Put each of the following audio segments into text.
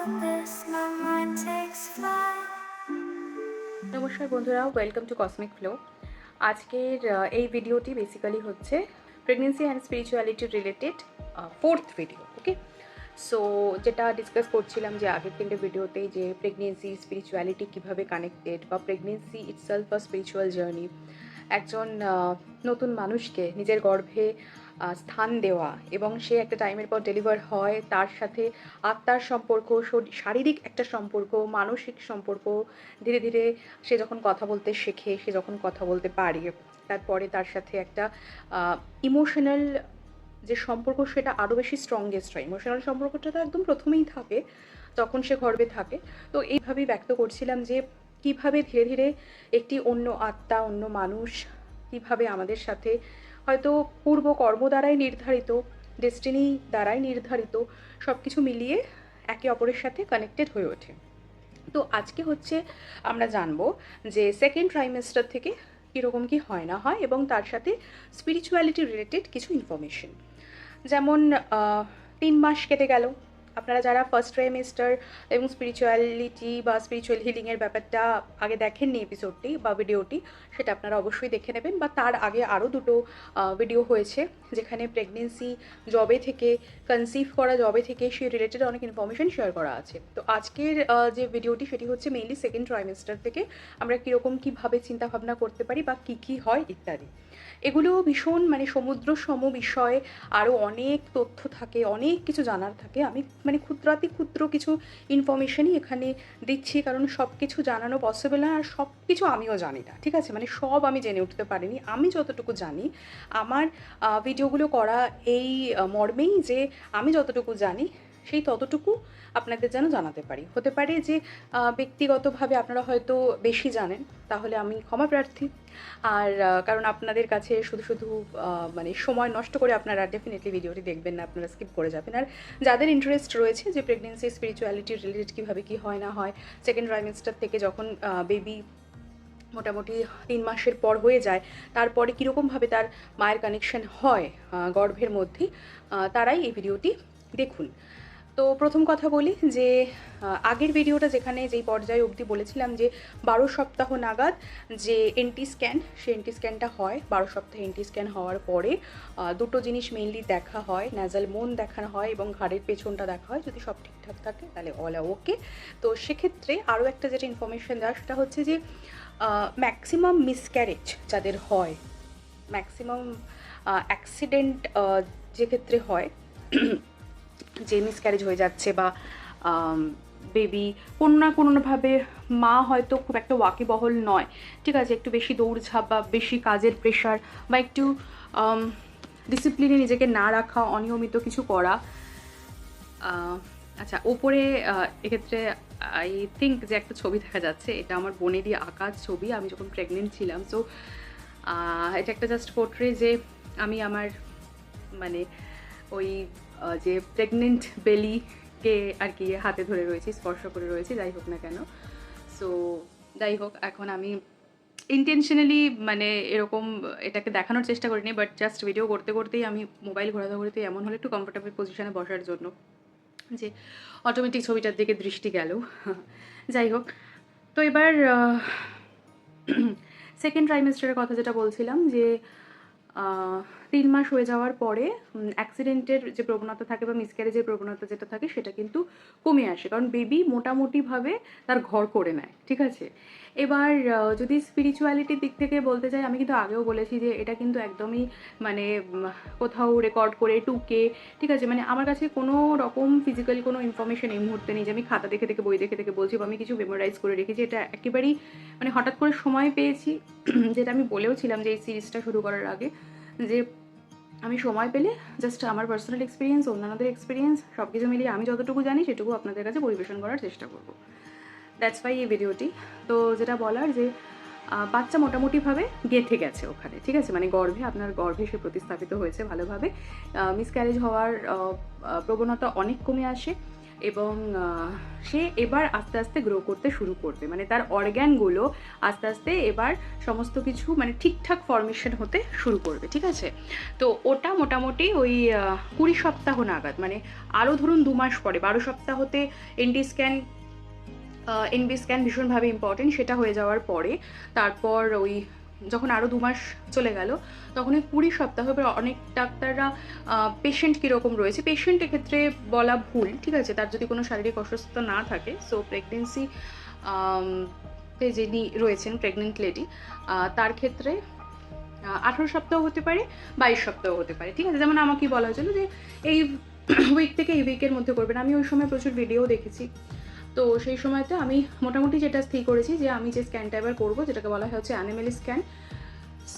this, my mind takes flight. নমস্কার বন্ধুরা, welcome to cosmic flow. আজকের এই ভিডিওটি বেসিক্যালি হচ্ছে pregnancy and spirituality related fourth video. Okay, so যেটা ডিসকাস করছিলাম যে আগের তিনটে ভিডিওতে যে প্রেগনেন্সি স্পিরিচুয়ালিটি কীভাবে কানেক্টেড, বা প্রেগনেন্সি ইটসেলফ আ স্পিরিচুয়াল জার্নি, একজন নতুন মানুষকে নিজের গর্ভে স্থান দেওয়া এবং সে একটা টাইমের পর ডেলিভার হয়, তার সাথে আত্মার সম্পর্ক, শারীরিক একটা সম্পর্ক, মানসিক সম্পর্ক, ধীরে ধীরে সে যখন কথা বলতে শেখে, সে যখন কথা বলতে পারে, তারপরে তার সাথে একটা ইমোশনাল যে সম্পর্ক সেটা আরও বেশি স্ট্রংগেস্ট হয়। ইমোশনাল সম্পর্কটা তো একদম প্রথমেই থাকে যখন সে গর্ভে থাকে। তো এইভাবেই ব্যক্ত করছিলাম যে কিভাবে ধীরে ধীরে একটি অন্য আত্মা, অন্য মানুষ কিভাবে আমাদের সাথে হয়তো পূর্ব কর্ম দ্বারাই নির্ধারিত, ডেস্টিনি দ্বারাই নির্ধারিত, সব কিছু মিলিয়ে একে অপরের সাথে কানেক্টেড হয়ে ওঠে। তো আজকে হচ্ছে আমরা জানবো যে সেকেন্ড ট্রাইমেস্টার থেকে কীরকম কী হয় না হয়, এবং তার সাথে স্পিরিচুয়ালিটি রিলেটেড কিছু ইনফরমেশন। যেমন 3 মাস কেটে গেল, আপনারা যারা ফার্স্ট ট্রাইমেস্টার এবং স্পিরিচুয়ালিটি বা স্পিরিচুয়াল হিলিংয়ের ব্যাপারটা আগে দেখেননি এপিসোডটি বা ভিডিওটি, সেটা আপনারা অবশ্যই দেখে নেবেন। বা তার আগে আরও দুটো ভিডিও হয়েছে যেখানে প্রেগনেন্সি জবে থেকে, কনসিভ করা জবে থেকে সেই রিলেটেড অনেক ইনফরমেশন শেয়ার করা আছে। তো আজকের যে ভিডিওটি সেটি হচ্ছে মেইনলি সেকেন্ড ট্রাইমেস্টার থেকে আমরা কীরকম কীভাবে চিন্তাভাবনা করতে পারি বা কী কী হয় ইত্যাদি। এগুলো ভীষণ সমুদ্র সম বিষয়ে আরও অনেক তথ্য থাকে, অনেক কিছু জানার থাকে। আমি ক্ষুদ্রাতি ক্ষুদ্র কিছু ইনফরমেশনই এখানে দিচ্ছি, কারণ সব কিছু জানানো পসিবল না, আর সব কিছু আমিও জানি না, ঠিক আছে? সব আমি জেনে উঠতে পারিনি। আমি যতটুকু জানি, আমার ভিডিওগুলো করা এই মর্মেই যে আমি যতটুকু জানি সেই ততটুকু আপনাদের যেন জানাতে পারি। হতে পারে যে ব্যক্তিগতভাবে আপনারা হয়তো বেশি জানেন, তাহলে আমি ক্ষমা প্রার্থী। আর কারণ আপনাদের কাছে শুধু শুধু সময় নষ্ট করে আপনারা ডেফিনেটলি ভিডিওটি দেখবেন না, আপনারা স্কিপ করে যাবেন। আর যাদের ইন্টারেস্ট রয়েছে যে প্রেগনেন্সি স্পিরিচুয়ালিটি রিলেটেড কীভাবে কী হয় না হয়, সেকেন্ড ট্রাইমেস্টার থেকে যখন বেবি মোটামুটি 3 মাসের পর হয়ে যায়, তারপরে কীরকমভাবে তার মায়ের কানেকশন হয় গর্ভের মধ্যে, তারাই এই ভিডিওটি দেখুন। তো প্রথম কথা বলি যে আগের ভিডিওটা যেখানে যেই পর্যায়ে অবধি বলেছিলাম যে 12 সপ্তাহ নাগাদ যে এনটি স্ক্যান, সেই এনটি স্ক্যানটা হয়। 12 সপ্তাহে এনটি স্ক্যান হওয়ার পরে দুটো জিনিস মেইনলি দেখা হয়, ন্যাজাল মোন দেখানো হয় এবং ঘাড়ের পেছনটা দেখা হয়। যদি সব ঠিকঠাক থাকে তাহলে অল ওকে। তো সেক্ষেত্রে আরও একটা যেটা ইনফরমেশন দেওয়া, সেটা হচ্ছে যে ম্যাক্সিমাম মিসক্যারেজ যাদের হয়, ম্যাক্সিমাম অ্যাক্সিডেন্ট যে ক্ষেত্রে হয়, যে মিসক্যারেজ হয়ে যাচ্ছে বা বেবি কোনো না কোনোভাবে, মা হয়তো খুব একটা ওয়াকিবহল নয়, ঠিক আছে, একটু বেশি দৌড়ঝাঁপ বা বেশি কাজের প্রেশার বা একটু ডিসিপ্লিনে নিজেকে না রাখা, অনিয়মিত কিছু করা। আচ্ছা, ওপরে এক্ষেত্রে আই থিঙ্ক যে একটা ছবি দেখা যাচ্ছে, এটা আমার বোনেরই আঁকা ছবি, আমি যখন প্রেগনেন্ট ছিলাম। সো এটা একটা জাস্ট পোর্ট্রে যে আমি আমার ওই যে প্রেগনেন্ট বেলিকে আর কি হাতে ধরে রয়েছি, স্পর্শ করে রয়েছি, যাই হোক না কেন। সো যাই হোক, এখন আমি ইন্টেনশনালি এরকম এটাকে দেখানোর চেষ্টা করিনি, বাট জাস্ট ভিডিও করতে করতেই আমি মোবাইল ঘোরাতে ঘোরাতে এমন হলো একটু কমফোর্টেবল পজিশনে বসার জন্য যে অটোমেটিক ছবিটার দিকে দৃষ্টি গেল। যাই হোক, তো এবার সেকেন্ড ট্রাইমেস্টারের কথা যেটা বলছিলাম, যে 3 মাস হয়ে যাওয়ার পরে অ্যাক্সিডেন্টের যে প্রবণতা থাকে বা মিসক্যারেজের প্রবণতা যেটা থাকে সেটা কিন্তু কমে আসে, কারণ বেবি মোটামুটিভাবে তার ঘর করে নেয়, ঠিক আছে? এবার যদি স্পিরিচুয়ালিটির দিক থেকে বলতে চাই, আমি কিন্তু আগেও বলেছি যে এটা কিন্তু একদমই কোথাও রেকর্ড করে টুকে, ঠিক আছে, আমার কাছে কোনো রকম ফিজিক্যাল কোনো ইনফরমেশন এই মুহূর্তে নেই যে আমি খাতা দেখে দেখে, বই দেখে দেখে বলছি, বা আমি কিছু মেমোরাইজ করে রেখেছি। এটা একেবারেই হঠাৎ করে সময় পেয়েছি, যেটা আমি বলেও ছিলাম যে এই সিরিজটা শুরু করার আগে, যে আমি সময় পেলে জাস্ট আমার পার্সোনাল এক্সপিরিয়েন্স, অন্যান্যদের এক্সপিরিয়েন্স সব কিছু মিলিয়ে আমি যতটুকু জানি সেটুকু আপনাদের কাছে পরিবেশন করার চেষ্টা করব। দ্যাটস ওয়াই এই ভিডিওটি। তো যেটা বলার, যে বাচ্চা মোটামুটিভাবে গেঁথে গেছে ওখানে, ঠিক আছে, গর্ভে, আপনার গর্ভে সে প্রতিস্থাপিত হয়েছে ভালোভাবে। মিসক্যারেজ হওয়ার প্রবণতা অনেক কমে আসে, এবং সে এবার আস্তে আস্তে গ্রো করতে শুরু করবে, মানে তার অর্গ্যানগুলো আস্তে আস্তে এবার সমস্ত কিছু মানে ঠিকঠাক ফর্মেশন হতে শুরু করবে, ঠিক আছে। তো ওটা মোটামুটি ওই 20 সপ্তাহ নাগাদ, মানে আরও ধরুন 2 মাস পরে 12 সপ্তাহতে এনডি স্ক্যান, এনবি স্ক্যান ভীষণভাবে ইম্পর্টেন্ট, সেটা হয়ে যাওয়ার পরে তারপর ওই যখন আরও 2 মাস চলে গেল তখন ওই 20 সপ্তাহ, এবার অনেক ডাক্তাররা পেশেন্ট কীরকম রয়েছে, পেশেন্টের ক্ষেত্রে বলা ভুল, ঠিক আছে, তার যদি কোনো শারীরিক অসুস্থতা না থাকে, সো প্রেগনেন্সি তে যিনি রয়েছেন প্রেগনেন্ট লেডি, তার ক্ষেত্রে 18 সপ্তাহ হতে পারে, 22 সপ্তাহ হতে পারে, ঠিক আছে। যেমন আমাকে বলা হয়েছিল যে এই উইক থেকে এই উইকের মধ্যে করবেন, আমি ওই সময় প্রচুর ভিডিও দেখেছি। তো সেই সময়তে আমি মোটামুটি যেটা স্থির করেছি যে আমি যে স্ক্যানটা এবার করবো, যেটাকে বলা হয় হচ্ছে অ্যানিমেল স্ক্যান।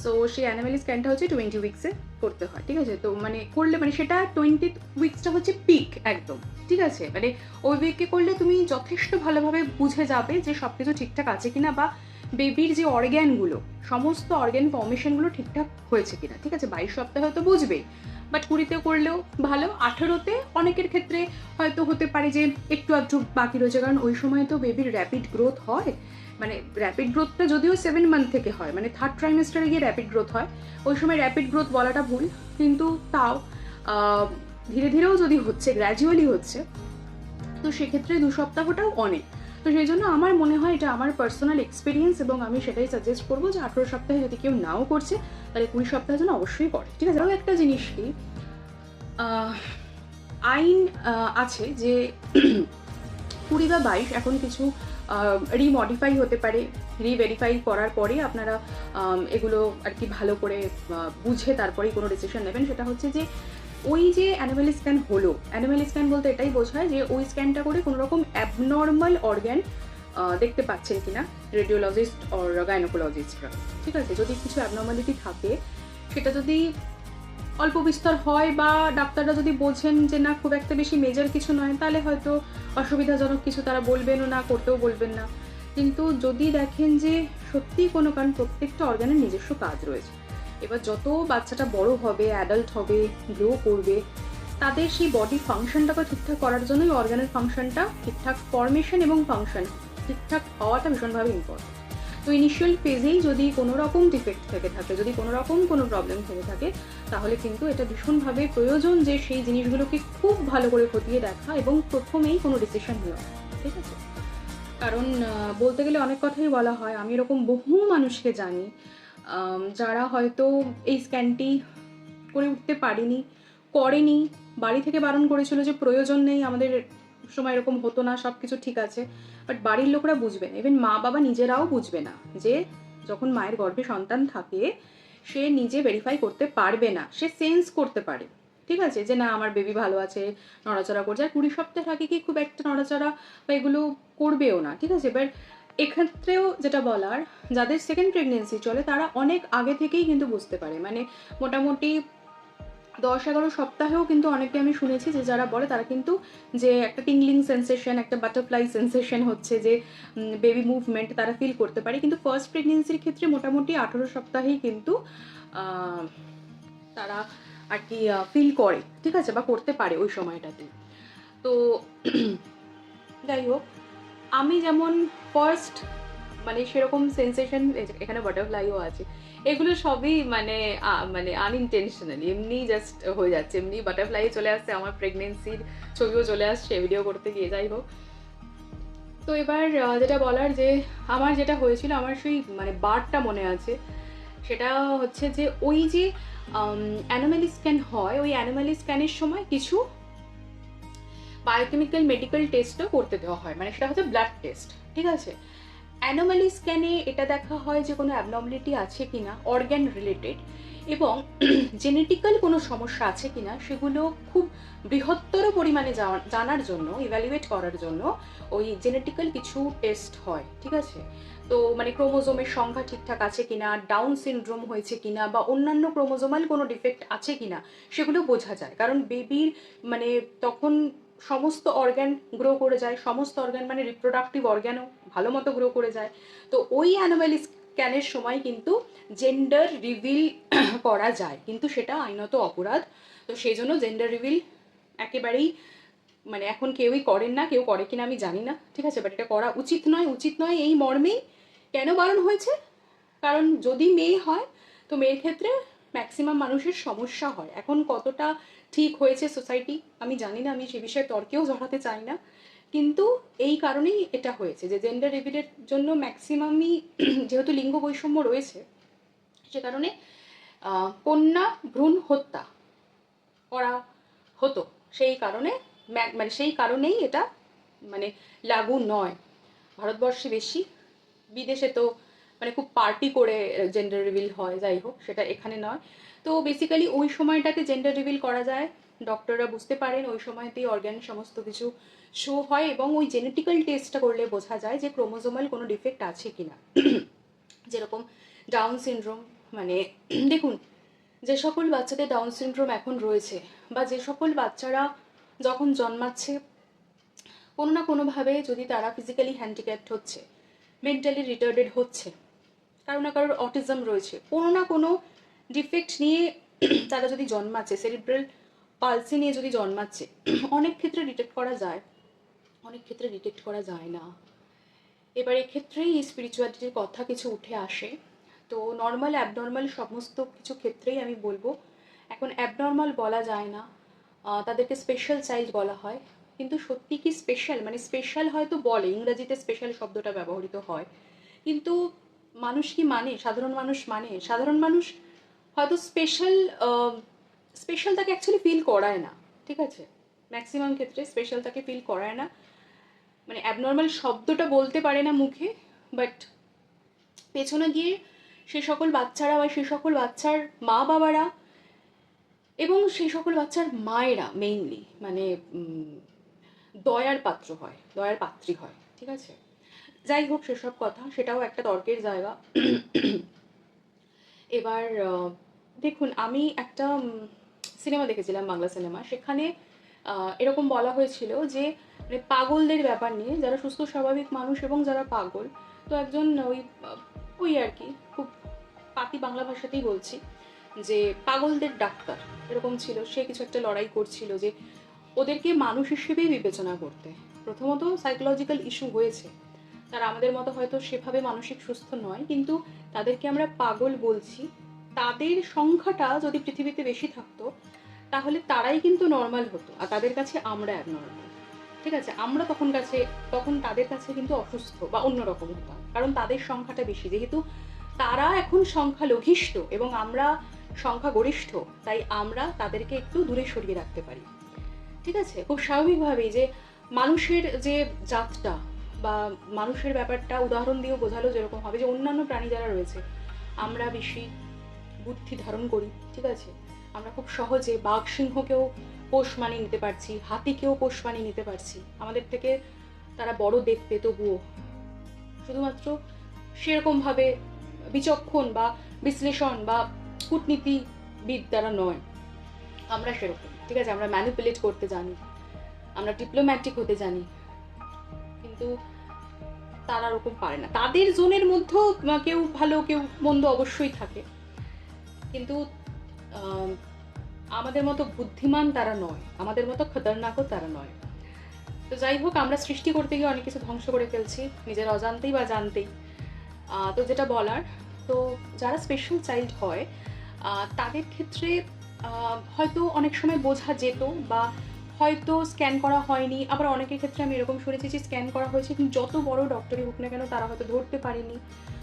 সো সেই অ্যানিমেল স্ক্যানটা হচ্ছে 20 উইক্সে করতে হয়, ঠিক আছে। তো মানে করলে মানে সেটা 20 উইক্সটা হচ্ছে পিক একদম, ঠিক আছে। মানে ওই উইকে করলে তুমি যথেষ্ট ভালোভাবে বুঝে যাবে যে সব কিছু ঠিকঠাক আছে কিনা, বা বেবির যে অর্গ্যানগুলো, সমস্ত অর্গ্যান ফর্মেশনগুলো ঠিকঠাক হয়েছে কিনা, ঠিক আছে। 22 সপ্তাহে তো বুঝবেই, বাট 20তে করলেও ভালো। 18তে অনেকের ক্ষেত্রে হয়তো হতে পারে যে একটু আধটু বাকি রয়েছে, কারণ ওই সময় তো বেবির র্যাপিড গ্রোথ হয়, মানে র্যাপিড গ্রোথটা যদিও 7 মান্থ থেকে হয়, মানে 3rd ট্রাইমেস্টারে গিয়ে র্যাপিড গ্রোথ হয়। ওই সময় র্যাপিড গ্রোথ বলাটা ভুল, কিন্তু তাও ধীরে ধীরেও যদি হচ্ছে, গ্র্যাজুয়ালি হচ্ছে, তো সেক্ষেত্রে 2 সপ্তাহটাও অনেক। তো সেই জন্য আমার মনে হয় এটা আমার পার্সোনাল এক্সপিরিয়েন্স, এবং আমি সেটাই সাজেস্ট করবো যে 18 সপ্তাহে যদি কেউ নাও করছে তাহলে 20 সপ্তাহের জন্য অবশ্যই করে, ঠিক আছে। আরও একটা জিনিস কি, আইন আছে যে 20 বা 22 এখন কিছু রিমডিফাই হতে পারে, রিভেরিফাই করার পরে আপনারা এগুলো আর কি ভালো করে বুঝে তারপরেই কোনো ডিসিশন নেবেন। সেটা হচ্ছে যে ওই যে অ্যানিমেল স্ক্যান হলো, অ্যানিমেল স্ক্যান বলতে এটাই বোঝায় যে ওই স্ক্যানটা করে কোনো রকম অ্যাবনর্মাল অর্গ্যান দেখতে পাচ্ছেন কিনা রেডিওলজিস্ট অর গাইনোকোলজিস্টরা, ঠিক আছে। যদি কিছু অ্যাবনর্মালিটি থাকে, সেটা যদি অল্প বিস্তর হয় বা ডাক্তাররা যদি বোঝেন যে না খুব একটা বেশি মেজর কিছু নয়, তাহলে হয়তো অসুবিধাজনক কিছু তারা বলবেনও না, করতেও বলবেন না। কিন্তু যদি দেখেন যে সত্যিই কোনো, কারণ প্রত্যেকটা অর্গানের নিজস্ব কাজ রয়েছে, এবার যত বাচ্চাটা বড় হবে, অ্যাডাল্ট হবে, গ্রো করবে, তাদের সেই বডি ফাংশনটাকে ঠিকঠাক করার জন্যই অর্গানের ফাংশনটা ঠিকঠাক ফর্মেশন এবং ফাংশন ঠিকঠাক হওয়াটা ভীষণভাবে ইম্পর্টেন্ট। তো ইনিশিয়াল ফেজেই যদি কোনো রকম ডিফেক্ট থেকে থাকে, যদি কোনো রকম কোনো প্রবলেম থেকে থাকে, তাহলে কিন্তু এটা ভীষণভাবে প্রয়োজন যে সেই জিনিসগুলোকে খুব ভালো করে খতিয়ে দেখা এবং প্রথমেই কোনো ডিসিশন নেওয়া, ঠিক আছে। কারণ বলতে গেলে অনেক কথাই বলা হয়, আমি এরকম বহু মানুষকে জানি যারা হয়তো এই স্ক্যানটি করে উঠতে পারেনি, করেনি, বাড়ি থেকে বারণ করেছিল যে প্রয়োজন নেই, আমাদের সময় এরকম হতো না, সব কিছু ঠিক আছে, বাট বাড়ির লোকরা বুঝবে না, ইভেন মা বাবা নিজেরাও বুঝবে না যে যখন মায়ের গর্ভে সন্তান থাকে সে নিজে ভেরিফাই করতে পারবে না, সে সেন্স করতে পারে, ঠিক আছে, যে না আমার বেবি ভালো আছে, নড়াচড়া করছে। আর 20 সপ্তাহে থাকে কি খুব একটা নড়াচড়া বা এগুলো করবেও না, ঠিক আছে। এবার এক্ষেত্রেও যেটা বলার, যাদের সেকেন্ড প্রেগনেন্সি চলে তারা অনেক আগে থেকেই কিন্তু বুঝতে পারে, মানে মোটামুটি 10-11 সপ্তাহেও কিন্তু অনেকে আমি শুনেছি যে যারা বলে তারা কিন্তু যে একটা টিংলিং সেন্সেশন, একটা বাটারফ্লাই সেন্সেশন হচ্ছে, যে বেবি মুভমেন্ট তারা ফিল করতে পারে। কিন্তু ফার্স্ট প্রেগনেন্সির ক্ষেত্রে মোটামুটি 18 সপ্তাহেই কিন্তু তারা আর কি ফিল করে, ঠিক আছে, বা করতে পারে ওই সময়টাতে। তো যাই হোক, আমি যেমন ফার্স্ট মানে সেরকম সেন্সেশন, এখানে বাটারফ্লাইও আছে, এগুলো সবই মানে মানে আনইনটেনশনালি এমনি জাস্ট হয়ে যাচ্ছে, এমনি বাটারফ্লাই চলে আসছে, আমার প্রেগনেন্সির ছবিও চলে আসছে ভিডিও করতে গিয়ে। যাই হোক, তো এবার যেটা বলার, যে আমার যেটা হয়েছিল, আমার সেই মানে বারটা মনে আছে, সেটা হচ্ছে যে ওই যে অ্যানিমেল স্ক্যান হয়, ওই অ্যানিমেল স্ক্যানের সময় কিছু বায়োকেমিক্যাল মেডিকেল টেস্টও করতে দেওয়া হয়, মানে সেটা হচ্ছে ব্লাড টেস্ট, ঠিক আছে। অ্যানোমালি স্ক্যানে এটা দেখা হয় যে কোনো অ্যাবনর্মালিটি আছে কিনা অর্গ্যান রিলেটেড, এবং জেনেটিক্যাল কোনো সমস্যা আছে কিনা সেগুলো খুব বৃহত্তর পরিমাণে জানার জন্য, ইভ্যালুয়েট করার জন্য ওই জেনেটিক্যাল কিছু টেস্ট হয়, ঠিক আছে। তো মানে ক্রোমোজোমের সংখ্যা ঠিকঠাক আছে কিনা, ডাউন সিনড্রোম হয়েছে কিনা, বা অন্যান্য ক্রোমোজোমাল কোনো ডিফেক্ট আছে কিনা সেগুলো বোঝা যায়, কারণ বেবির মানে তখন সমস্ত অর্গ্যান গ্রো করে যায়, সমস্ত অর্গ্যান মানে রিপ্রোডাক্টিভ অর্গ্যানও ভালো মতো গ্রো করে যায়। তো ওই অ্যানিমাল স্ক্যানের সময় কিন্তু জেন্ডার রিভিল করা যায়, কিন্তু সেটা আইনত অপরাধ। তো সেই জন্য জেন্ডার রিভিল একেবারেই মানে এখন কেউই করেন না, কেউ করে কিনা আমি জানি না, ঠিক আছে, বাট এটা করা উচিত নয় এই মর্মেই। কেন বারণ হয়েছে? কারণ যদি মেয়ে হয় তো মেয়ের ক্ষেত্রে ম্যাক্সিমাম মানুষের সমস্যা হয়। এখন কতটা ঠিক হয়েছে সোসাইটি আমি জানি না, আমি সে বিষয়ে তর্কেও জড়াতে চাই না, কিন্তু এই কারণেই এটা হয়েছে যে জেন্ডার রিভিলের জন্য ম্যাক্সিমামই যেহেতু লিঙ্গ বৈষম্য রয়েছে, সে কারণে কন্যা ভ্রূণ হত্যা করা হতো। সেই কারণে মানে সেই কারণেই এটা মানে লাগু নয় ভারতবর্ষে বেশি, বিদেশে তো মানে খুব পার্টি করে জেন্ডার রিভিল হয়, যাই হোক সেটা এখানে নয়। তো বেসিক্যালি ওই সময়টাতে জেন্ডার রিভিল করা যায়, ডক্টররা বুঝতে পারেন ওই সময়তেই অর্গ্যান সমস্ত কিছু শো হয় এবং ওই জেনেটিক্যাল টেস্টটা করলে বোঝা যায় যে ক্রোমোজোমাল কোনো ডিফেক্ট আছে কিনা। যেরকম ডাউন সিনড্রোম, মানে দেখুন যে সকল বাচ্চাদের ডাউন সিনড্রোম এখন রয়েছে বা যে সকল বাচ্চারা যখন জন্মাচ্ছে কোনো না কোনোভাবে যদি তারা ফিজিক্যালি হ্যান্ডিক্যাপ্ট হচ্ছে, মেন্টালি রিটার্ডেড হচ্ছে, কারো না কারোর অটিজম রয়েছে, কোনো না কোনো ডিফেক্ট নিয়ে তারা যদি জন্মাচ্ছে, সেরিব্রাল পালসি নিয়ে যদি জন্মাচ্ছে, অনেক ক্ষেত্রে ডিটেক্ট করা যায়, অনেক ক্ষেত্রে ডিটেক্ট করা যায় না। এবার এক্ষেত্রেই স্পিরিচুয়ালিটির কথা কিছু উঠে আসে। তো নর্মাল অ্যাবনর্মাল সমস্ত কিছু ক্ষেত্রেই আমি বলবো এখন অ্যাবনর্মাল বলা যায় না, তাদেরকে স্পেশাল চাইল্ড বলা হয়। কিন্তু সত্যি কি স্পেশাল? মানে স্পেশাল হয়তো বলে, ইংরাজিতে স্পেশাল শব্দটা ব্যবহৃত হয়, কিন্তু মানুষ কি মানে, সাধারণ মানুষ মানে, সাধারণ মানুষ হয়তো স্পেশাল তাকে অ্যাকচুয়ালি ফিল করায় না, ঠিক আছে, ম্যাক্সিমাম ক্ষেত্রে স্পেশাল তাকে ফিল করায় না, মানে অ্যাবনর্মাল শব্দটা বলতে পারে না মুখে, বাট পেছনে গিয়ে সে সকল বাচ্চারা বা সে সকল বাচ্চার মা বাবারা এবং সেই সকল বাচ্চার মায়েরা মেইনলি মানে দয়ার পাত্র হয়, দয়ার পাত্রী হয়, ঠিক আছে। যাই হোক সেসব কথা, সেটাও একটা তর্কের জায়গা। এবার দেখুন আমি একটা সিনেমা দেখেছিলাম, বাংলা সিনেমা, সেখানে এরকম বলা হয়েছিল যে মানে পাগলদের ব্যাপার নিয়ে, যারা সুস্থ স্বাভাবিক মানুষ এবং যারা পাগল, তো একজন ওই আর কি খুব পাতি বাংলা ভাষাতেই বলছি যে পাগলদের ডাক্তার এরকম ছিল, সে কিছু একটা লড়াই করছিল যে ওদেরকে মানুষ হিসেবেই বিবেচনা করতে। প্রথমত সাইকোলজিক্যাল ইস্যু হয়েছে, তারা আমাদের মতো হয়তো সেভাবে মানসিক সুস্থ নয়, কিন্তু তাদেরকে আমরা পাগল বলছি। তাদের সংখ্যাটা যদি পৃথিবীতে বেশি থাকতো তাহলে তারাই কিন্তু নর্মাল হতো, আর তাদের কাছে আমরা অ্যাবনর্মাল, ঠিক আছে। আমরা তখন তাদের কাছে কিন্তু অসুস্থ বা অন্যরকম হতাম, কারণ তাদের সংখ্যাটা বেশি, যেহেতু তারা এখন সংখ্যালঘিষ্ঠ এবং আমরা সংখ্যাগরিষ্ঠ, তাই আমরা তাদেরকে একটু দূরে সরিয়ে রাখতে পারি, ঠিক আছে। খুব স্বাভাবিকভাবেই যে মানুষের যে জাতটা বা মানুষের ব্যাপারটা উদাহরণ দিয়েও বোঝালো যেরকম হবে যে অন্যান্য প্রাণী যারা রয়েছে আমরা বেশি বুদ্ধি ধারণ করি, ঠিক আছে, আমরা খুব সহজে বাঘ সিংহকেও পোষ মানিয়ে নিতে পারছি, হাতিকেও পোষ মানিয়ে নিতে পারছি, আমাদের থেকে তারা বড় দেখতে, তবুও শুধুমাত্র সেরকমভাবে বিচক্ষণ বা বিশ্লেষণ বা কূটনীতিবিদ দ্বারা নয়, আমরা সেরকম, ঠিক আছে, আমরা ম্যানিপুলেট করতে জানি, আমরা ডিপ্লোম্যাটিক হতে জানি, কিন্তু তারা ওরকম পারে না। তাদের জোনের মধ্যেও কেউ ভালো কেউ মন্দ অবশ্যই থাকে, কিন্তু আমাদের মতো বুদ্ধিমান তারা নয়, আমাদের মতো খতরনাকও তারা নয়। তো যাই হোক, আমরা সৃষ্টি করতে গিয়ে অনেক কিছু ধ্বংস করে ফেলছি নিজের অজান্তেই বা জানতেই। তো যেটা বলার, তো যারা স্পেশাল চাইল্ড হয় তাদের ক্ষেত্রে হয়তো অনেক সময় বোঝা যেত বা হয়তো স্ক্যান করা হয়নি, আবার অনেকের ক্ষেত্রে আমি এরকম শুনেছি যে স্ক্যান করা হয়েছে কিন্তু যত বড় ডক্টরই হোক না কেন তারা হয়তো ধরতে পারেনি,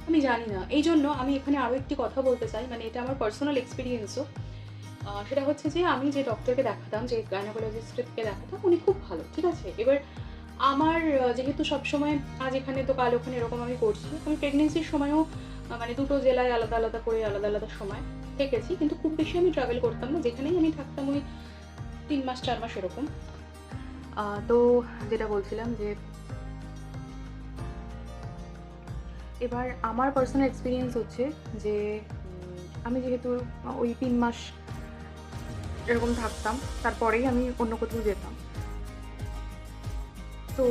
আমি জানি না। এই জন্য আমি এখানে আরও একটি কথা বলতে চাই, মানে এটা আমার পার্সোনাল এক্সপিরিয়েন্সও, সেটা হচ্ছে যে আমি যে ডক্টরকে দেখাতাম, যে গাইনোকোলজিস্টকে দেখাতাম, উনি খুব ভালো, ঠিক আছে। এবার আমার যেহেতু সবসময় আজ এখানে তো কাল ওখানে এরকম আমি করছি, আমি প্রেগনেন্সির সময়ও মানে দুটো জেলায় আলাদা আলাদা করে আলাদা আলাদা সময় থেকেছি, কিন্তু খুব বেশি আমি ট্রাভেল করতাম না, যেখানেই আমি থাকতাম ওই 3 মাস 4 মাস এরকম। তো যেটা বলছিলাম যে এবার আমার পার্সোনাল এক্সপিরিয়েন্স হচ্ছে যে আমি যেহেতু ওই 3 মাস এরকম থাকতাম, তারপরেই আমি অন্য কোথাও যেতাম। তো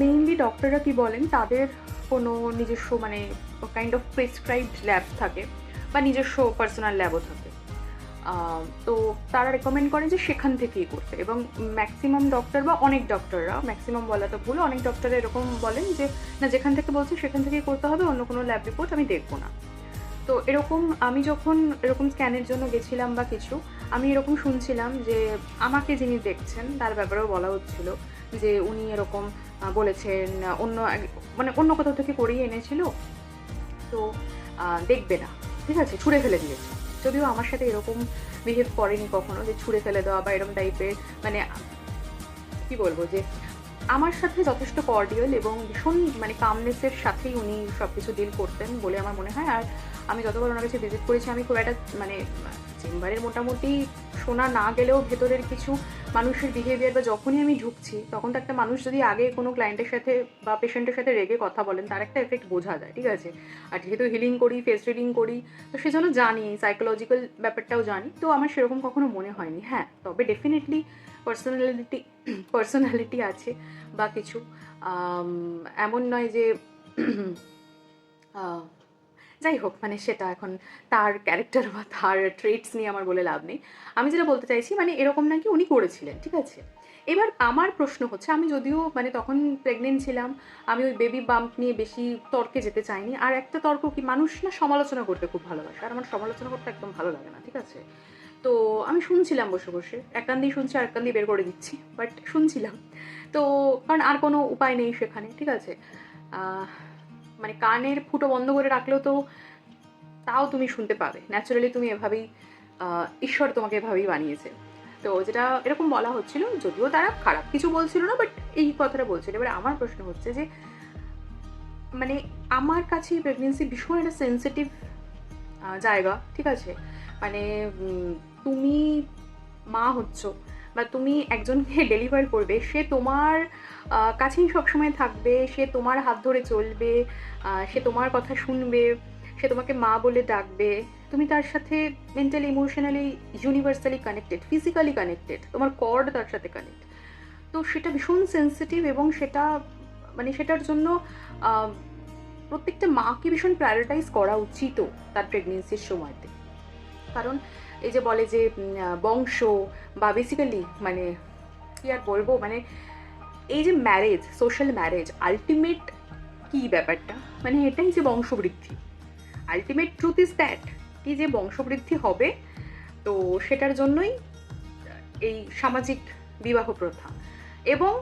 মেইনলি ডক্টররা কি বলেন, তাদের কোনো নিজস্ব মানে কাইন্ড অফ প্রেসক্রাইবড ল্যাব থাকে বা নিজস্ব পার্সোনাল ল্যাবও থাকে। তো তারা রেকমেন্ড করেন যে সেখান থেকেই করতে, এবং ম্যাক্সিমাম ডক্টর বা অনেক ডক্টররা, ম্যাক্সিমাম বলা তো ভুল, অনেক ডক্টর এরকম বলেন যে না, যেখান থেকে বলছি সেখান থেকেই করতে হবে, অন্য কোনো ল্যাব রিপোর্ট আমি দেখবো না। তো এরকম আমি যখন এরকম স্ক্যানের জন্য গেছিলাম বা কিছু, আমি এরকম শুনছিলাম যে আমাকে যিনি দেখছেন তার ব্যাপারেও বলা হচ্ছিল যে উনি এরকম বলেছেন মানে অন্য কোথাও থেকে করিয়ে এনেছিল, তো দেখবে না, ঠিক আছে, ছুঁড়ে ফেলে দিয়েছে। যদিও আমার সাথে এরকম বিহেভ করেনি কখনো যে ছুঁড়ে ফেলে দেওয়া বা এরকম টাইপের, মানে কি বলবো, যে আমার সাথে যথেষ্ট কর্ডিয়াল এবং ভীষণ মানে কামনেসের সাথেই উনি সব কিছু ডিল করতেন বলে আমার মনে হয়। আর আমি যতবার ওনার কাছে ভিজিট করেছি, আমি খুব একটা মানে চেম্বারের মোটামুটি শোনা না গেলেও ভেতরের কিছু মানুষের বিহেভিয়ার, বা যখনই আমি ঢুকছি তখন তো একটা মানুষ যদি আগে কোনো ক্লায়েন্টের সাথে বা পেশেন্টের সাথে রেগে কথা বলেন, তার একটা এফেক্ট বোঝা যায়, ঠিক আছে। আর যেহেতু হিলিং করি, ফেস রিডিং করি, তো সেজন্য জানি, সাইকোলজিক্যাল ব্যাপারটাও জানি, তো আমার সেরকম কখনো মনে হয়নি। হ্যাঁ, তবে ডেফিনেটলি পার্সোনালিটি আছে বা কিছু, এমন নয় যে যাই হোক, মানে সেটা এখন তার ক্যারেক্টার বা তার ট্রেটস নিয়ে আমার বলে লাভ নেই। আমি যেটা বলতে চাইছি, মানে এরকম নাকি উনি করেছিলেন, ঠিক আছে। এবার আমার প্রশ্ন হচ্ছে, আমি যদিও মানে তখন প্রেগনেন্ট ছিলাম, আমি ওই বেবি বাম্প নিয়ে বেশি তর্কে যেতে চাইনি। আর একটা তর্ক কি, মানুষ না সমালোচনা করতে খুব ভালোবাসে, আর আমার সমালোচনা করতে একদম ভালো লাগে না, ঠিক আছে। তো আমি শুনছিলাম বসে বসে, এক কান দিয়ে শুনছি, আর এক কান দিয়ে বের করে দিচ্ছি, বাট শুনছিলাম। তো কারণ আর কোনো উপায় নেই সেখানে, ঠিক আছে। মানে কানের ফুটো বন্ধ করে রাখলেও তো তাও তুমি শুনতে পাবে, ন্যাচারালি তুমি এভাবেই, ঈশ্বর তোমাকে এভাবেই বানিয়েছে। তো যেটা এরকম বলা হচ্ছিল, যদিও তারা খারাপ কিছু বলছিল না, বাট এই কথাটা বলছিল। এবার আমার প্রশ্ন হচ্ছে যে, মানে আমার কাছে প্রেগনেন্সি ভীষণ একটা সেন্সিটিভ জায়গা, ঠিক আছে। মানে তুমি মা হচ্ছ বা তুমি একজনকে ডেলিভার করবে, সে তোমার কাছেই সবসময় থাকবে, সে তোমার হাত ধরে চলবে, সে তোমার কথা শুনবে, সে তোমাকে মা বলে ডাকবে, তুমি তার সাথে mentally, emotionally, universally connected, physically connected, তোমার কর্ড তার সাথে কানেক্ট। তো সেটা ভীষণ সেন্সিটিভ, এবং সেটা মানে সেটার জন্য প্রত্যেকটা মাকে ভীষণ প্রায়োরিটাইজ করা উচিতও তার প্রেগনেন্সির সময়তে। কারণ এই যে বলে যে বংশ বা বেসিক্যালি মানে কি আর বলবো, মানে এই যে ম্যারেজ, সোশ্যাল ম্যারেজ, আলটিমেট কি ব্যাপারটা, মানে এটাই যে বংশবৃদ্ধি। আলটিমেট ট্রুথ ইজ দ্যাট, কি যে বংশবৃদ্ধি হবে, তো সেটার জন্যই এই সামাজিক বিবাহ প্রথা, এবং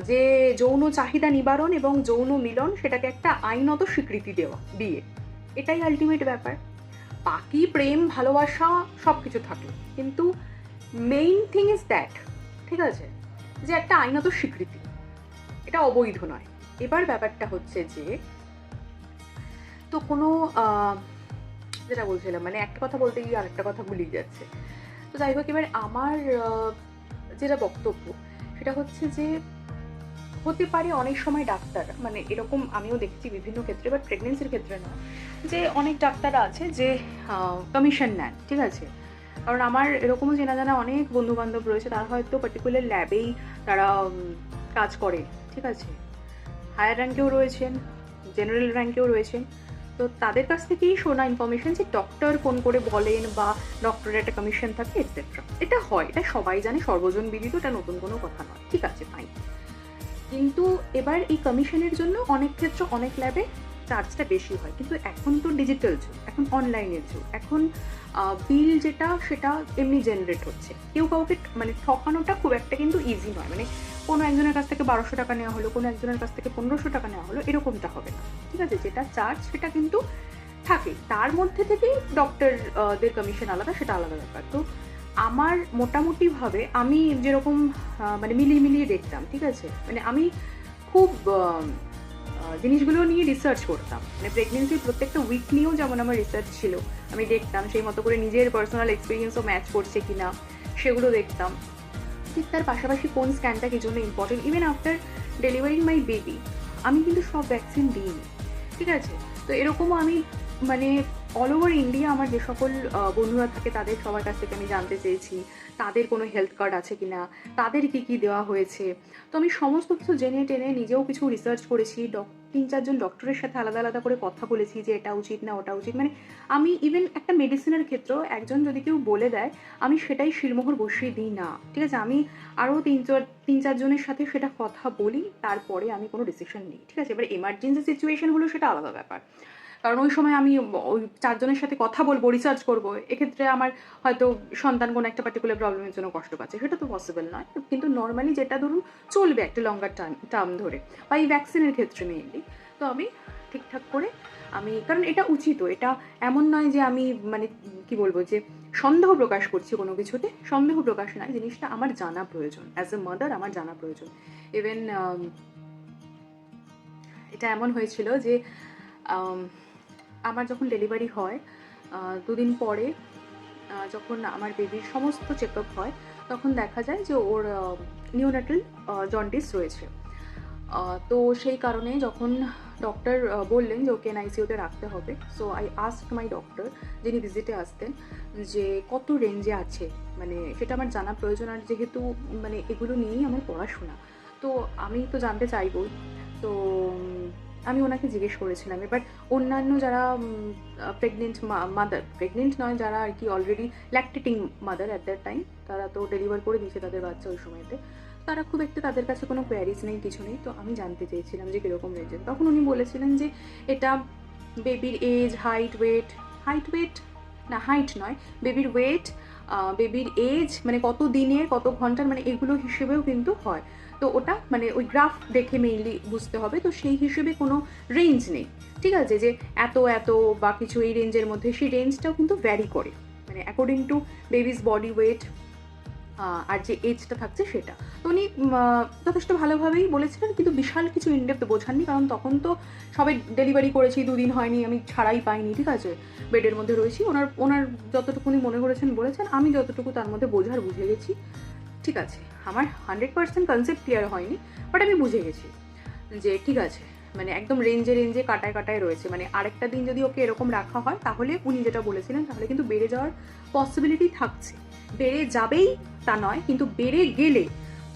যে যৌন চাহিদা নিবারণ এবং যৌন মিলন, সেটাকে একটা আইনত স্বীকৃতি দেওয়া, বিয়ে, এটাই আলটিমেট ব্যাপার। বাকি প্রেম, ভালোবাসা সব কিছু থাকে, কিন্তু মেইন থিং ইজ দ্যাট, ঠিক আছে, যে একটা আইনত স্বীকৃতি, এটা অবৈধ নয়। এবার ব্যাপারটা হচ্ছে যে, তো কোনো যেটা বলছিলাম, মানে একটা কথা বলতে গিয়ে আরেকটা কথা ভুলিয়ে যাচ্ছে। তো যাই হোক, এবার আমার যেটা বক্তব্য সেটা হচ্ছে যে, হতে পারে অনেক সময় ডাক্তার, মানে এরকম আমিও দেখছি বিভিন্ন ক্ষেত্রে, বাট প্রেগনেন্সির ক্ষেত্রে নয়, যে অনেক ডাক্তাররা আছে যে কমিশন নেন, ঠিক আছে। কারণ আমার এরকমও চেনা জানা অনেক বন্ধুবান্ধব রয়েছে, তারা হয়তো পার্টিকুলার ল্যাবেই তারা কাজ করে, ঠিক আছে, হায়ার র্যাঙ্কেও রয়েছেন, জেনারেল র্যাঙ্কেও রয়েছেন। তো তাদের কাছ থেকেই শোনা ইনফরমেশন যে ডক্টর ফোন করে বলেন, বা ডক্টরের একটা কমিশন থাকে, এটসেট্রা। এটা হয়, এটা সবাই জানে, সর্বজন বিদিত, এটা নতুন কোনো কথা নয়, ঠিক আছে, ফাইন। কিন্তু এবার এই কমিশনের জন্য অনেক ক্ষেত্রে অনেক ল্যাবে চার্জটা বেশি হয়, কিন্তু এখন তো ডিজিটাল যুগ, এখন অনলাইনের যুগ, এখন বিল যেটা সেটা এমনি জেনারেট হচ্ছে। কেউ কাউকে মানে ঠকানোটা খুব একটা কিন্তু ইজি নয়, মানে কোনো একজনের কাছ থেকে 1200 টাকা নেওয়া হলো, কোনো একজনের কাছ থেকে 1500 টাকা নেওয়া হলো, এরকমটা হবে না, ঠিক আছে। যেটা চার্জ সেটা কিন্তু থাকে, তার মধ্যে থেকেই ডক্টরদের কমিশন আলাদা, সেটা আলাদা ব্যাপার। তো আমার মোটামুটিভাবে আমি যেরকম মানে মিলিয়ে দেখতাম, ঠিক আছে, মানে আমি খুব জিনিসগুলো নিয়ে রিসার্চ করতাম, মানে প্রেগনেন্সির প্রত্যেকটা উইক নিয়েও যেমন আমার রিসার্চ ছিল, আমি দেখতাম সেই মতো করে নিজের পার্সোনাল এক্সপিরিয়েন্সও ম্যাচ করছে কিনা সেগুলো দেখতাম। ঠিক তার পাশাপাশি কোন স্ক্যানটা কি জন্য important, even after delivering my baby আমি কিন্তু সব ভ্যাকসিন দিইনি, ঠিক আছে। তো এরকমও আমি মানে অল ওভার ইন্ডিয়া আমার যে সকল বন্ধুরা থাকে তাদের সবার কাছ থেকে আমি জানতে চেয়েছি তাদের কোনো হেলথ কার্ড আছে কি না, তাদের কী কী দেওয়া হয়েছে। তো আমি সমস্ত কিছু জেনে টেনে নিজেও কিছু রিসার্চ করেছি, 3-4জন ডক্টরের সাথে আলাদা আলাদা করে কথা বলেছি যে এটা উচিত না ওটা উচিত। মানে আমি ইভেন একটা মেডিসিনের ক্ষেত্রেও একজন যদি কেউ বলে দেয় আমি সেটাই শিলমোহর বসিয়ে দিই না, ঠিক আছে। আমি আরও 3-4জনের সাথে সেটা কথা বলি, তারপরে আমি কোনো ডিসিশন নিই, ঠিক আছে। এবার এমার্জেন্সি সিচুয়েশন হলো সেটা আলাদা ব্যাপার, কারণ ওই সময় আমি ওই 4জনের সাথে কথা বলবো, রিসার্চ করবো, এক্ষেত্রে আমার হয়তো সন্তান কোনো একটা পার্টিকুলার প্রবলেমের জন্য কষ্ট পাচ্ছে, সেটা তো পসিবল নয়। কিন্তু নর্মালি যেটা ধরুন চলবে একটা লঙ্গার টার্ম ধরে, বা এই ভ্যাকসিনের ক্ষেত্রে মেইনলি, তো আমি ঠিকঠাক করে আমি, কারণ এটা উচিত, এটা এমন নয় যে আমি মানে কি বলবো যে সন্দেহ প্রকাশ করছি কোনো কিছুতে, সন্দেহ প্রকাশ নয়, জিনিসটা আমার জানা প্রয়োজন, অ্যাজ এ মাদার আমার জানা প্রয়োজন। ইভেন এটা এমন হয়েছিল যে আমার যখন ডেলিভারি হয় 2 দিন পরে যখন আমার বেবির সমস্ত চেক আপ হয়, তখন দেখা যায় যে ওর নিওনাটাল জন্ডিস রয়েছে। তো সেই কারণে যখন ডক্টর বললেন যে ওকে এনআইসিউতে রাখতে হবে, so I asked my doctor, যিনি ভিজিটে আসতেন, যে কত রেঞ্জে আছে, মানে সেটা আমার জানা প্রয়োজন। আর যেহেতু মানে এগুলো নিয়েই আমার পড়াশোনা, তো আমি তো জানতে চাইবই। তো আমি ওনাকে জিজ্ঞেস করেছিলাম। এবার অন্যান্য যারা প্রেগনেন্ট নয়, যারা আর কি already lactating mother at that time, তারা তো ডেলিভার করে দিয়েছে তাদের বাচ্চা ওই সময়তে, তারা খুব একটা, তাদের কাছে কোনো কোয়ারিজ নেই, কিছু নেই। তো আমি জানতে চেয়েছিলাম যে কীরকম রেঞ্জের। তখন উনি বলেছিলেন যে এটা বেবির এজ, হাইট না হাইট নয়, বেবির ওয়েট, বেবির এজ, মানে কত দিনের কত ঘন্টার, মানে এগুলো হিসেবেও কিন্তু হয়। তো ওটা মানে ওই গ্রাফ দেখে মেইনলি বুঝতে হবে, তো সেই হিসেবে কোনো রেঞ্জ নেই, ঠিক আছে, যে এত এত বা কিছু এই রেঞ্জের মধ্যে। সেই রেঞ্জটাও কিন্তু ভ্যারি করে, মানে according to babies body weight আর যে এজটা থাকছে সেটা। তো উনি যথেষ্ট ভালোভাবেই বলেছিলেন, কিন্তু বিশাল কিছু ইনডেপথ বোঝাননি, কারণ তখন তো সবাই ডেলিভারি করেছি, 2 দিন হয়নি, আমি ছাড়াই পাইনি, ঠিক আছে, বেডের মধ্যে রয়েছি। ওনার যতটুকু উনি মনে করেছেন বলেছেন, আমি যতটুকু তার মধ্যে বুঝে গেছি, ঠিক আছে। আমার 100% কনসেপ্ট ক্লিয়ার হয়নি, বাট আমি বুঝে গেছি যে ঠিক আছে, মানে একদম রেঞ্জে কাটায় রয়েছে। মানে আরেকটা দিন যদি ওকে এরকম রাখা হয়, তাহলে উনি যেটা বলেছিলেন, তাহলে কিন্তু বেড়ে যাওয়ার পসিবিলিটি থাকছে। বেড়ে যাবেই তা নয়, কিন্তু বেড়ে গেলে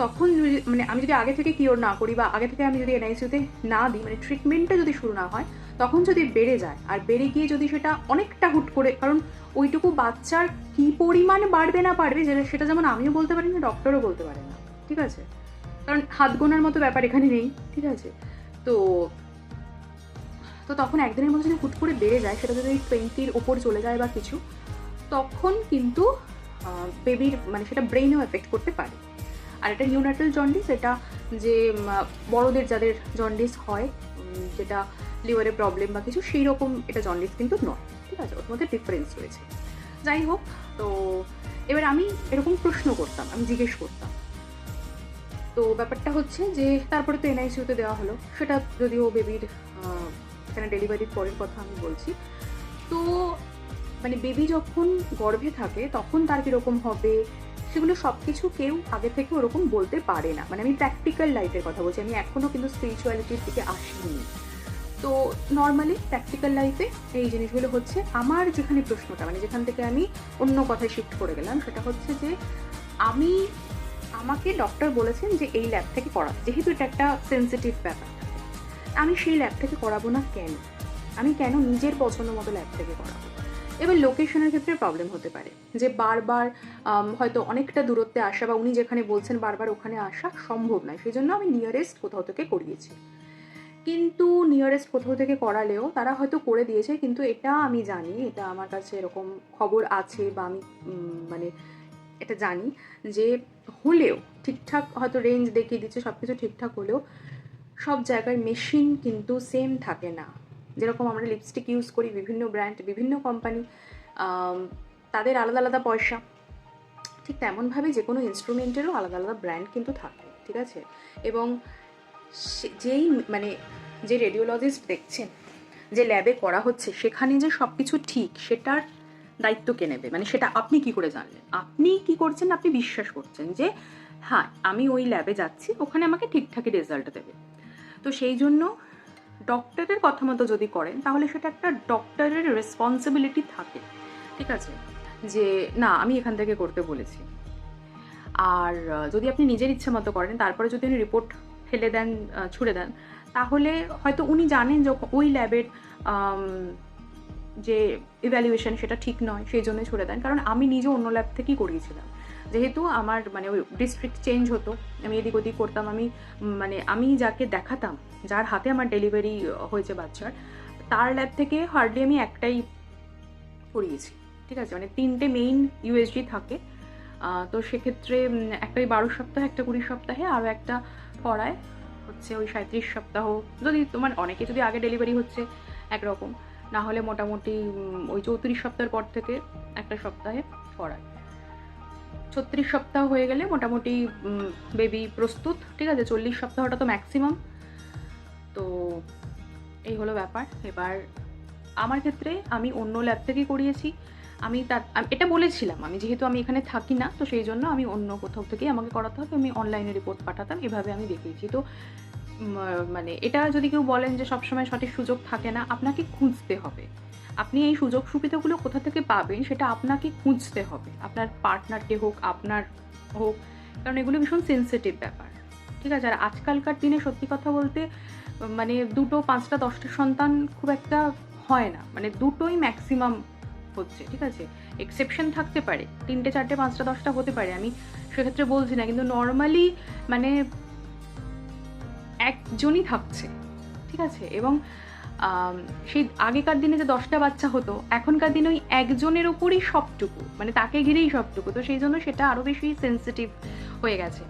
তখন মানে আমি যদি আগে থেকে কিওর না করি, বা আগে থেকে আমি যদি এনআইসিউতে না দিই, মানে ট্রিটমেন্টটা যদি শুরু না হয়, তখন যদি বেড়ে যায়, আর বেড়ে গিয়ে যদি সেটা অনেকটা হুট করে, কারণ ওইটুকু বাচ্চার কী পরিমাণ বাড়বে না বাড়বে সেটা যেমন আমিও বলতে পারি না, ডক্টরও বলতে পারে না, ঠিক আছে, কারণ হাত গোনার মতো ব্যাপার এখানে নেই, ঠিক আছে। তো তখন একদিনের মধ্যে যদি হুট করে বেড়ে যায়, সেটা যদি 20-র ওপর চলে যায় বা কিছু, তখন কিন্তু বেবির মানে সেটা ব্রেইনেও এফেক্ট করতে পারে। আর এটা নিউনাটাল জন্ডিস, এটা যে বড়দের যাদের জন্ডিস হয়, যেটা লিভারে প্রবলেম বা কিছু, সেই রকম এটা জন্ডিস কিন্তু নয়, ঠিক আছে, ওর মধ্যে ডিফারেন্স রয়েছে। যাই হোক, তো এবার আমি এরকম প্রশ্ন করতাম, আমি জিজ্ঞেস করতাম। তো ব্যাপারটা হচ্ছে যে তারপরে তো এনআইসিউতে দেওয়া হলো, সেটা যদিও বেবির এখানে ডেলিভারির পরের কথা আমি বলছি। তো মানে বেবি যখন গর্ভে থাকে তখন তার কীরকম হবে, সেগুলো সব কিছু কেউ আগে থেকে ওরকম বলতে পারে না। মানে আমি প্র্যাকটিক্যাল লাইফের কথা বলছি, আমি এখনও কিন্তু স্পিরিচুয়ালিটির দিকে আসিনি। তো নর্মালি প্র্যাকটিক্যাল লাইফে এই জিনিসগুলো হচ্ছে। আমার যেখানে প্রশ্নটা, মানে যেখান থেকে আমি অন্য কথায় শিফট করে গেলাম, সেটা হচ্ছে যে আমাকে ডক্টর বলেছেন যে এই ল্যাব থেকে করাতে, যেহেতু এটা একটা সেন্সিটিভ ব্যাপার, আমি সেই ল্যাব থেকে করাবো না। কেন আমি নিজের পছন্দ মতো ল্যাব থেকে করাবো? এবার লোকেশনের ক্ষেত্রে প্রবলেম হতে পারে, যে বারবার হয়তো অনেকটা দূরত্বে আসা, বা উনি যেখানে বলছেন বারবার ওখানে আসা সম্ভব নয়, সেই জন্য আমি নিয়ারেস্ট কোথাও থেকে করিয়েছি। কিন্তু নিয়ারেস্ট কোথাও থেকে করালেও তারা হয়তো করে দিয়েছে, কিন্তু এটা আমি জানি, এটা আমার কাছে এরকম খবর আছে, বা আমি মানে এটা জানি যে হলেও ঠিকঠাক হয়তো রেঞ্জ দেখিয়ে দিচ্ছে, সব কিছু ঠিকঠাক হলেও সব জায়গায় মেশিন কিন্তু সেম থাকে না। যেরকম আমরা লিপস্টিক ইউজ করি, বিভিন্ন ব্র্যান্ড, বিভিন্ন কোম্পানি, তাদের আলাদা আলাদা পয়সা, ঠিক তেমনভাবে যে কোনো ইনস্ট্রুমেন্টেরও আলাদা আলাদা ব্র্যান্ড কিন্তু থাকে, ঠিক আছে। এবং যেই মানে যে রেডিওলজিস্ট দেখছেন, যে ল্যাবে করা হচ্ছে, সেখানে যে সব কিছু ঠিক, সেটার দায়িত্ব কে নেবে? মানে সেটা আপনি কি করে জানলেন? আপনি কি করছেন? আপনি বিশ্বাস করছেন যে হ্যাঁ, আমি ওই ল্যাবে যাচ্ছি, ওখানে আমাকে ঠিকঠাকই রেজাল্ট দেবে। তো সেই জন্য ডক্টরের কথা মতো যদি করেন তাহলে সেটা একটা ডক্টরের রেসপন্সিবিলিটি থাকে, ঠিক আছে, যে না আমি এখান থেকে করতে বলেছি। আর যদি আপনি নিজের ইচ্ছে মতো করেন, তারপরে যদি উনি রিপোর্ট ফেলে দেন, ছুড়ে দেন, তাহলে হয়তো উনি জানেন যে ওই ল্যাবের যে ইভ্যালুয়েশন সেটা ঠিক নয়, সেই জন্যই ছুড়ে দেন। কারণ আমি নিজে অন্য ল্যাব থেকেই করিয়েছিলাম, যেহেতু আমার মানে ওই ডিস্ট্রিক্ট চেঞ্জ হতো, আমি এদিক ওদিক করতাম, আমি যাকে দেখাতাম, যার হাতে আমার ডেলিভারি হয়েছে বাচ্চার, তার ল্যাব থেকে হার্ডলি আমি একটাই করিয়েছি, ঠিক আছে, মানে 3টে মেইন ইউএসজি থাকে। তো সেক্ষেত্রে একটা ওই 12 সপ্তাহে, একটা 20 সপ্তাহে, আরও একটা পড়ায় হচ্ছে ওই 37 সপ্তাহ। যদি তোমার অনেকে যদি আগে ডেলিভারি হচ্ছে একরকম, না হলে মোটামুটি ওই 34 সপ্তাহের পর থেকে একটা সপ্তাহে পড়ায়। 36 সপ্তাহ হয়ে গেলে মোটামুটি বেবি প্রস্তুত, ঠিক আছে। 40 সপ্তাহটা তো ম্যাক্সিমাম। তো এই হলো ব্যাপার। এবার আমার ক্ষেত্রে আমি অন্য ল্যাব থেকেই করিয়েছি। আমি এটা বলেছিলাম, আমি যেহেতু আমি এখানে থাকি না, তো সেই জন্য আমি অন্য কোথাও থেকেই আমাকে করাতে হবে, আমি অনলাইনে রিপোর্ট পাঠাতাম, এভাবে আমি দেখিয়েছি। তো মানে এটা যদি কেউ বলেন যে সবসময় সঠিক সুযোগ থাকে না, আপনাকে খুঁজতে হবে। আপনি এই সুযোগ সুবিধাগুলো কোথা থেকে পাবেন সেটা আপনাকে খুঁজতে হবে, আপনার পার্টনারকে হোক, আপনার হোক, কারণ এগুলো ভীষণ সেন্সিটিভ ব্যাপার, ঠিক আছে। আর আজকালকার দিনে সত্যি কথা বলতে মানে 2টো, 5টা, 10টা সন্তান খুব একটা হয় না, মানে 2টোই ম্যাক্সিমাম হচ্ছে, ঠিক আছে। এক্সেপশন থাকতে পারে, 3টে, 4টে, 5টা, 10টা হতে পারে, আমি সেক্ষেত্রে বলছি না, কিন্তু নর্মালি মানে একজনই থাকছে, ঠিক আছে। এবং সেই আগেকার দিনে যে 10টা বাচ্চা হতো, এখনকার দিনে ওই একজনের ওপরই সবটুকু, মানে তাকে ঘিরেই সবটুকু। তো সেই জন্য সেটা আরও বেশি সেন্সিটিভ হয়ে গেছে।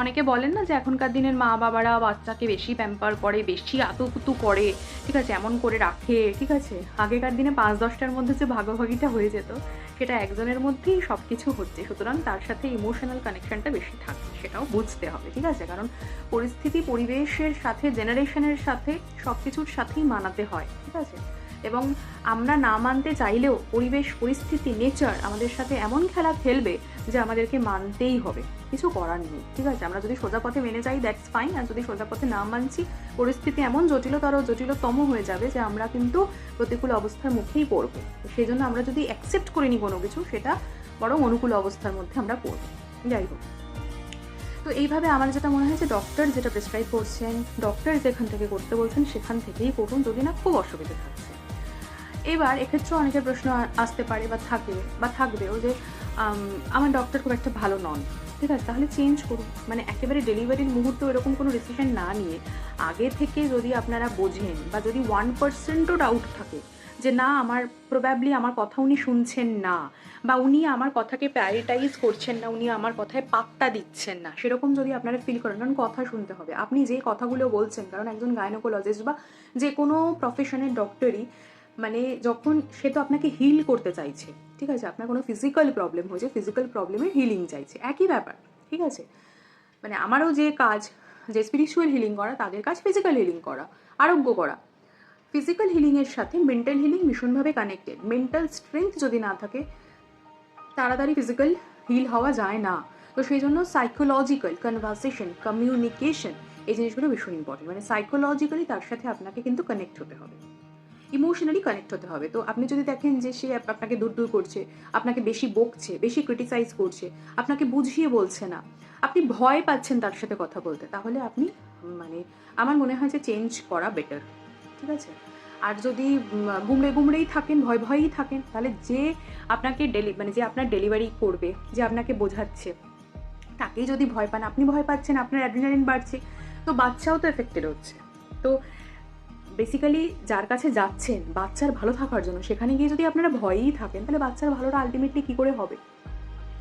অনেকে বলেন না যে এখনকার দিনের মা বাবারা বাচ্চাকে বেশি প্যাম্পার করে, বেশি আতুপুতু করে, ঠিক আছে, এমন করে রাখে, ঠিক আছে। আগেকার দিনে 5-10টার মধ্যে যে ভাগাভাগিটা হয়ে যেত, সেটা একজনের মধ্যেই সব কিছু হচ্ছে, সুতরাং তার সাথে ইমোশনাল কানেকশনটা বেশি থাকে, সেটাও বুঝতে হবে, ঠিক আছে। কারণ পরিস্থিতি, পরিবেশের সাথে, জেনারেশনের সাথে, সব কিছুর সাথেই মানাতে হয়, ঠিক আছে। এবং আমরা না মানতে চাইলেও পরিবেশ, পরিস্থিতি, নেচার আমাদের সাথে এমন খেলা খেলবে যে আমাদেরকে মানতেই হবে, কিছু করার নেই, ঠিক আছে। আমরা যদি সোজা পথে মেনে যাই দ্যাটস ফাইন, আর যদি সোজা পথে না মানছি, পরিস্থিতি এমন জটিলতম হয়ে যাবে যে আমরা কিন্তু প্রতিকূল অবস্থার মুখেই পড়বো। সেই জন্য আমরা যদি অ্যাকসেপ্ট করিনি কোনো কিছু, সেটা বরং অনুকূল অবস্থার মধ্যে আমরা পড়বো। যাই হোক, তো এইভাবে আমার যেটা মনে হয় যে ডক্টর যেটা প্রেসক্রাইব করছেন, ডক্টর যেখান থেকে করতে বলছেন সেখান থেকেই করুন, যদি না খুব অসুবিধা থাকছে। এবার এক্ষেত্রে অনেকের প্রশ্ন আসতে পারে বা থাকবেও যে আমার ডক্টর খুব একটা ভালো নন, ঠিক আছে, তাহলে চেঞ্জ করুন। মানে একেবারে ডেলিভারির মুহূর্তে এরকম কোনো ডিসিশন না নিয়ে আগে থেকে যদি আপনারা বোঝেন, বা যদি 1%ও ডাউট থাকে যে না আমার প্রবাবলি আমার কথা উনি শুনছেন না, বা উনি আমার কথাকে প্রায়োরিটাইজ করছেন না, উনি আমার কথায় পাত্তা দিচ্ছেন না, সেরকম যদি আপনারা ফিল করেন, কারণ কথা শুনতে হবে, আপনি যে কথাগুলো বলছেন, কারণ একজন গাইনোকোলজিস্ট বা যে কোনো প্রফেশনের ডক্টরই মানে যখন সে তো আপনাকে হিল করতে চাইছে, ঠিক আছে, আপনার কোনো ফিজিক্যাল প্রবলেম হয়েছে, ফিজিক্যাল প্রবলেমের হিলিং চাইছে, একই ব্যাপার, ঠিক আছে। মানে আমারও যে কাজ, যে স্পিরিচুয়াল হিলিং করা, তাদের কাজ ফিজিক্যাল হিলিং করা, আরোগ্য করা। ফিজিক্যাল হিলিংয়ের সাথে মেন্টাল হিলিং ভীষণভাবে কানেক্টেড। মেন্টাল স্ট্রেংথ যদি না থাকে, তাড়াতাড়ি ফিজিক্যাল হিল হওয়া যায় না। তো সেই জন্য সাইকোলজিক্যাল কনভারসেশন, কমিউনিকেশন, এই জিনিসগুলো ভীষণ ইম্পর্টেন্ট। মানে সাইকোলজিক্যালি তার সাথে আপনাকে কিন্তু কানেক্ট হতে হবে, ইমোশনালি কানেক্ট হতে হবে। তো আপনি যদি দেখেন যে সে আপনাকে দূর করছে, আপনাকে বেশি বকছে, বেশি ক্রিটিসাইজ করছে, আপনাকে বুঝিয়ে বলছে না, আপনি ভয় পাচ্ছেন তার সাথে কথা বলতে, তাহলে আপনি মানে আমার মনে হয় যে চেঞ্জ করা বেটার, ঠিক আছে। আর যদি গুমড়েই থাকেন, ভয়েই থাকেন, তাহলে যে আপনাকে যে আপনার ডেলিভারি করবে, যে আপনাকে বোঝাচ্ছে, তাকেই যদি ভয় পান, আপনি ভয় পাচ্ছেন, আপনার অ্যাড্রিনালিন বাড়ছে, তো বাচ্চাও তো এফেক্টেড হচ্ছে। তো বেসিক্যালি যার কাছে যাচ্ছেন বাচ্চার ভালো থাকার জন্য, সেখানে গিয়ে যদি আপনারা ভয়েই থাকেন, তাহলে বাচ্চার ভালোটা আলটিমেটলি কী করে হবে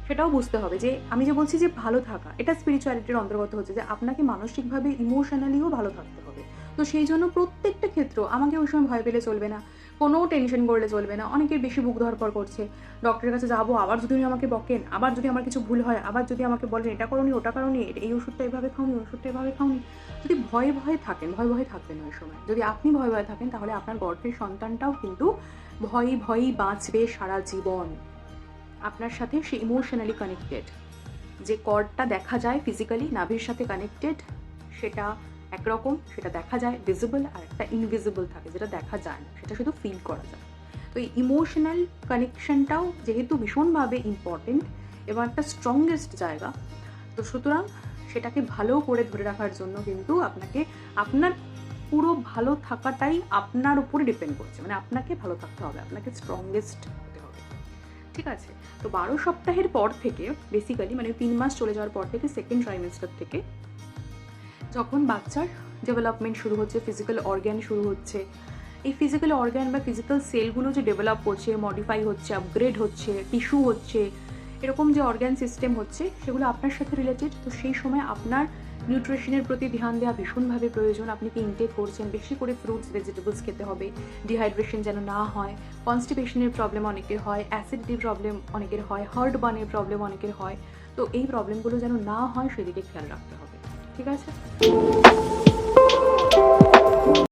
সেটাও বুঝতে হবে। যে আমি যে বলছি যে ভালো থাকা, এটা স্পিরিচুয়ালিটির অন্তর্গত হচ্ছে, যে আপনাকে মানসিকভাবে, ইমোশনালিও ভালো থাকতে হবে। তো সেই জন্য প্রত্যেকটা ক্ষেত্র আমাকে ওই সময় ভয় পেলে চলবে না, কোনো টেনশন করলে চলবে না। অনেকের বেশি বুক ধরপড় করছে, ডক্টরের কাছে যাবো, আবার যদি উনি আমাকে বকেন, আবার যদি আমার কিছু ভুল হয়, আবার যদি আমাকে বলেন এটা করোনি, ওটা করোনি, এই ওষুধটা এভাবে খাওনি, ওষুধটা এভাবে খাওনি। যদি ভয়ে থাকেন, ভয়ে থাকবেন ওই সময়। যদি আপনি ভয়ে থাকেন, তাহলে আপনার গর্ভের সন্তানটাও কিন্তু ভয়েই বাঁচবে সারা জীবন। আপনার সাথে সে ইমোশনালি কানেক্টেড, যে কর্ডটা দেখা যায় ফিজিক্যালি নাভির সাথে কানেক্টেড, সেটা একরকম, সেটা দেখা যায় ভিজিবল, আর একটা ইনভিজিবল থাকে যেটা দেখা যায় না, সেটা শুধু ফিল করা যায়। তো এই ইমোশনাল কানেকশনটাও যেহেতু ভীষণভাবে ইম্পর্টেন্ট এবং একটা স্ট্রংগেস্ট জায়গা, তো সুতরাং সেটাকে ভালো করে ধরে রাখার জন্য কিন্তু আপনাকে আপনার পুরো ভালো থাকাটাই আপনার উপরে ডিপেন্ড করছে, মানে আপনাকে ভালো থাকতে হবে, আপনাকে স্ট্রংগেস্ট হতে হবে, ঠিক আছে? তো 12 সপ্তাহের পর থেকে বেসিক্যালি মানে 3 মাস চলে যাওয়ার পর থেকে সেকেন্ড ট্রাইমেস্টার থেকে যখন বাচ্চার ডেভেলপমেন্ট শুরু হচ্ছে, ফিজিক্যাল অর্গ্যান শুরু হচ্ছে, এই ফিজিক্যাল অর্গ্যান বা ফিজিক্যাল সেলগুলো যে ডেভেলপ করছে, মডিফাই হচ্ছে, আপগ্রেড হচ্ছে, টিস্যু হচ্ছে, এরকম যে অর্গ্যান সিস্টেম হচ্ছে সেগুলো আপনার সাথে রিলেটেড। তো সেই সময় আপনার নিউট্রিশনের প্রতি ধ্যান দেওয়া ভীষণভাবে প্রয়োজন। আপনি কি ইনটেক করছেন? বেশি করে ফ্রুটস ভেজিটেবলস খেতে হবে, ডিহাইড্রেশন যেন না হয়, কনস্টিপেশনের প্রবলেম অনেকের হয়, অ্যাসিডিটির প্রবলেম অনেকের হয়, হার্ট বার্নের প্রবলেম অনেকের হয়। তো এই প্রবলেমগুলো যেন না হয় সেদিকে খেয়াল রাখতে হবে, ঠিক আছে?